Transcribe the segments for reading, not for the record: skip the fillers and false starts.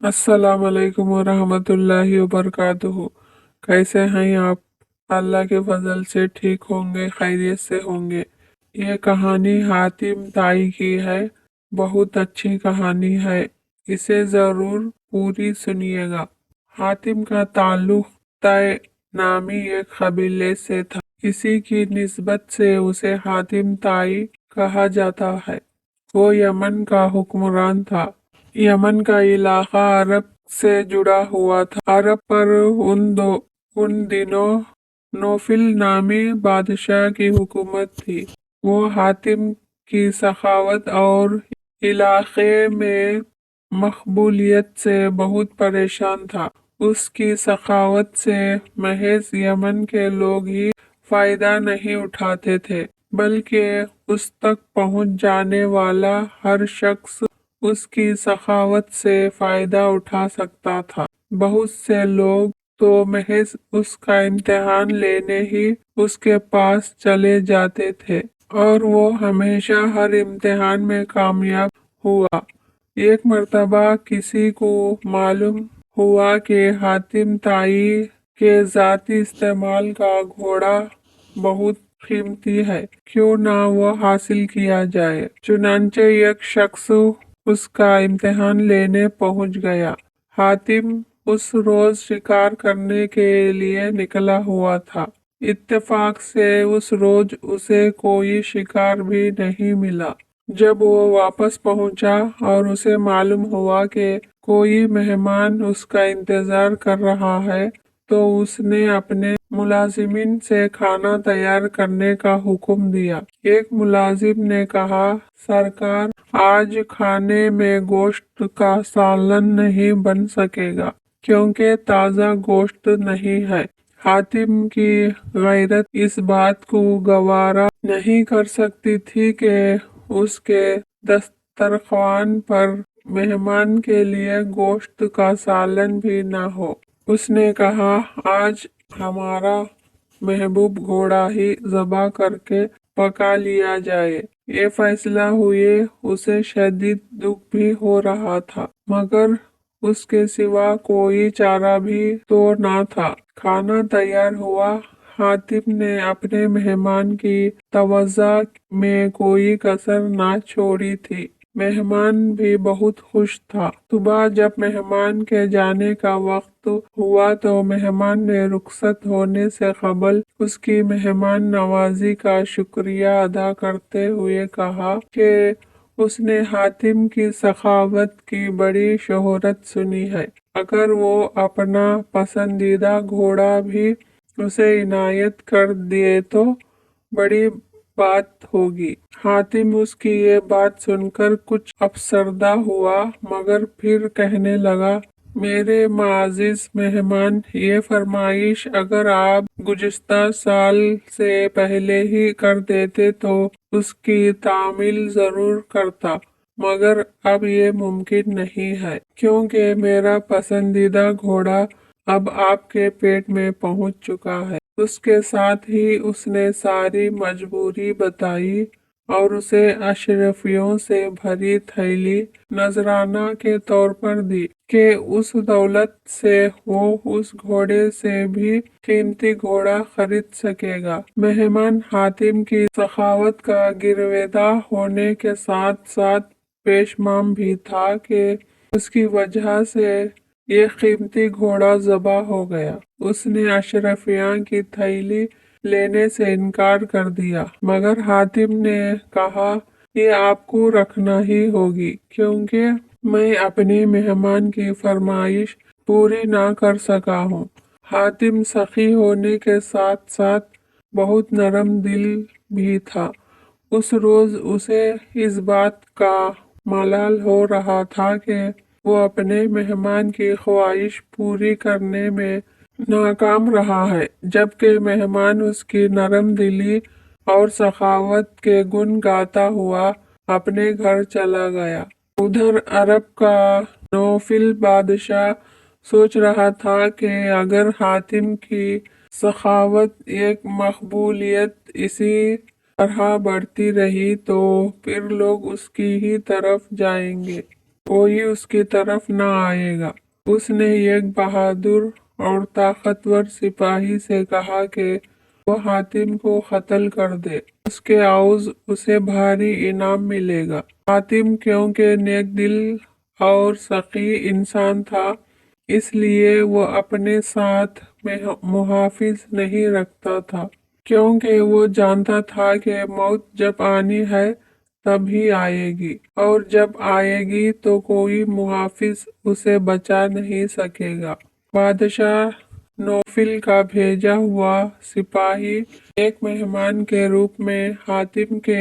अस्सलाम वालेकुम वरहमतुल्लाहि वबरकातुहू। कैसे हैं आप? अल्लाह के फजल से ठीक होंगे, खैरियत से होंगे। ये कहानी हातिम ताई की है। बहुत अच्छी कहानी है, इसे ज़रूर पूरी सुनिएगा। हातिम का ताल्लुक तय नामी एक कबीले से था। इसी की निस्बत से उसे हातिम ताई कहा जाता है। वो यमन का हुक्मरान था। यमन का इलाका अरब से जुड़ा हुआ था। अरब पर उन दिनों नौफिल नामी बादशाह की हुकूमत थी। वो हातिम की सखावत और इलाके में मकबूलियत से बहुत परेशान था। उसकी सखावत से महज यमन के लोग ही फायदा नहीं उठाते थे, बल्कि उस तक पहुंच जाने वाला हर शख्स उसकी सखावत से फायदा उठा सकता था। बहुत से लोग तो महज उसका इम्तिहान लेने ही उसके पास चले जाते थे और वो हमेशा हर इम्तिहान में कामयाब हुआ। एक मर्तबा किसी को मालूम हुआ कि हातिम ताई के ज़ाती इस्तेमाल का घोड़ा बहुत कीमती है, क्यों ना वो हासिल किया जाए। चुनांचे एक शख्स उसका इम्तिहान लेने पहुंच गया। हातिम उस रोज शिकार करने के लिए निकला हुआ था। इत्तेफाक से उस रोज उसे कोई शिकार भी नहीं मिला। जब वो वापस पहुंचा और उसे मालूम हुआ कि कोई मेहमान उसका इंतजार कर रहा है, तो उसने अपने मुलाजिमिन से खाना तैयार करने का हुक्म दिया। एक मुलाजिम ने कहा, सरकार, आज खाने में गोश्त का सालन नहीं बन सकेगा, क्योंकि ताज़ा गोश्त नहीं है। हातिम की गैरत इस बात को गवारा नहीं कर सकती थी कि उसके दस्तरख्वान पर मेहमान के लिए गोश्त का सालन भी न हो। उसने कहा, आज हमारा महबूब घोड़ा ही ज़बा करके पका लिया जाए। ये फैसला हुए उसे शदीद दुख भी हो रहा था, मगर उसके सिवा कोई चारा भी तो ना था। खाना तैयार हुआ। हातिम ने अपने मेहमान की तवज्जो में कोई कसर ना छोड़ी थी। मेहमान भी बहुत खुश था। सुबह जब मेहमान के जाने का वक्त हुआ तो मेहमान ने रुखसत होने से कबल उसकी मेहमान नवाजी का शुक्रिया अदा करते हुए कहा कि उसने हातिम की सखावत की बड़ी शोहरत सुनी है। अगर वो अपना पसंदीदा घोड़ा भी उसे इनायत कर दिए तो बड़ी बात होगी। हातिम उसकी ये बात सुनकर कुछ अफसरदा हुआ, मगर फिर कहने लगा, मेरे माजिज मेहमान, ये फरमाइश अगर आप गुज़िश्ता साल से पहले ही कर देते तो उसकी तामील जरूर करता, मगर अब ये मुमकिन नहीं है, क्योंकि मेरा पसंदीदा घोड़ा अब आपके पेट में पहुंच चुका है। उसके साथ ही उसने सारी मजबूरी बताई और उसे अशरफियों से भरी थैली नजराना के तौर पर दी कि उस दौलत से वो उस घोड़े से भी कीमती घोड़ा खरीद सकेगा। मेहमान हातिम की सखावत का गिरवेदा होने के साथ साथ पेशमाम भी था कि उसकी वजह से ये कीमती घोड़ा ज़बा हो गया। उसने अशरफिया की थैली लेने से इनकार कर दिया, मगर हातिम ने कहा, ये आपको रखना ही होगी, क्योंकि मैं अपने मेहमान की फरमाइश पूरी ना कर सका हूँ। हातिम सखी होने के साथ साथ बहुत नरम दिल भी था। उस रोज उसे इस बात का मलाल हो रहा था कि वो अपने मेहमान की ख्वाहिश पूरी करने में नाकाम रहा है, जबकि मेहमान उसकी नरम दिली और सखावत के गुण गाता हुआ अपने घर चला गया। उधर अरब का नौफिल बादशाह सोच रहा था कि अगर हातिम की सखावत एक मकबूलियत इसी तरह बढ़ती रही तो फिर लोग उसकी ही तरफ जाएंगे। कोई उसकी तरफ न आएगा। उसने एक बहादुर और ताकतवर सिपाही से कहा कि वो हातिम को कत्ल कर दे, उसके आउज उसे भारी इनाम मिलेगा। हातिम क्योंकि नेक दिल और सखी इंसान था, इसलिए वो अपने साथ में मुहाफिज नहीं रखता था, क्योंकि वो जानता था कि मौत जब आनी है तभी आएगी, और जब आएगी तो कोई मुहाफिज उसे बचा नहीं सकेगा। बादशाह नौफिल का भेजा हुआ सिपाही एक मेहमान के रूप में हातिम के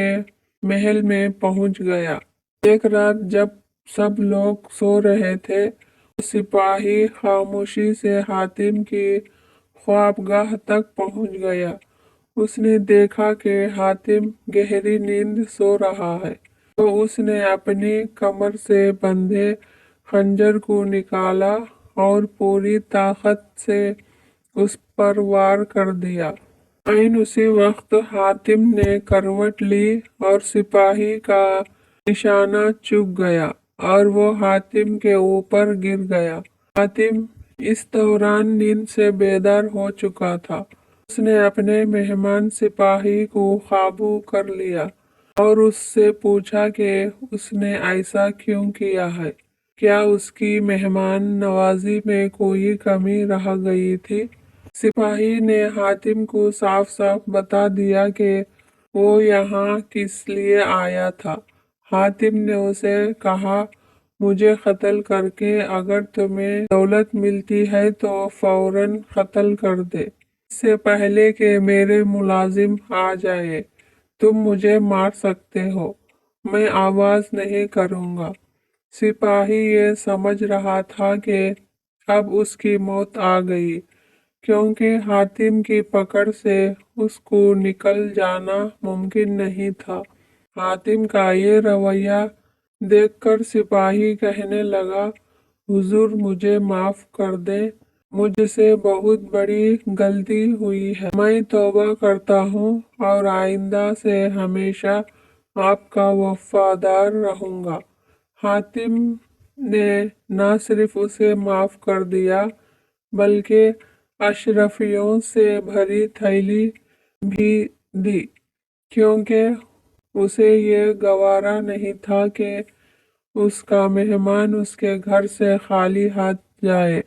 महल में पहुंच गया। एक रात जब सब लोग सो रहे थे, तो सिपाही खामोशी से हातिम की ख्वाबगाह तक पहुंच गया। उसने देखा कि हातिम गहरी नींद सो रहा है, तो उसने अपनी कमर से बंधे खंजर को निकाला और पूरी ताकत से उस पर वार कर दिया। ऐन उसी वक्त हातिम ने करवट ली और सिपाही का निशाना चूक गया और वो हातिम के ऊपर गिर गया। हातिम इस दौरान नींद से बेदार हो चुका था। उसने अपने मेहमान सिपाही को काबू कर लिया और उससे पूछा कि उसने ऐसा क्यों किया है। क्या उसकी मेहमान नवाजी में कोई कमी रह गई थी? सिपाही ने हातिम को साफ साफ बता दिया कि वो यहाँ किस लिए आया था। हातिम ने उसे कहा, मुझे कत्ल करके अगर तुम्हें दौलत मिलती है तो फौरन कत्ल कर दे, इससे पहले कि मेरे मुलाजिम आ जाए। तुम मुझे मार सकते हो, मैं आवाज नहीं करूंगा। सिपाही ये समझ रहा था कि अब उसकी मौत आ गई, क्योंकि हातिम की पकड़ से उसको निकल जाना मुमकिन नहीं था। हातिम का ये रवैया देखकर सिपाही कहने लगा, हुजूर मुझे माफ कर दे, मुझसे बहुत बड़ी गलती हुई है। मैं तौबा करता हूँ और आइंदा से हमेशा आपका वफादार रहूंगा। हातिम ने न सिर्फ उसे माफ कर दिया, बल्कि अशरफियों से भरी थैली भी दी, क्योंकि उसे ये गवारा नहीं था कि उसका मेहमान उसके घर से खाली हाथ जाए।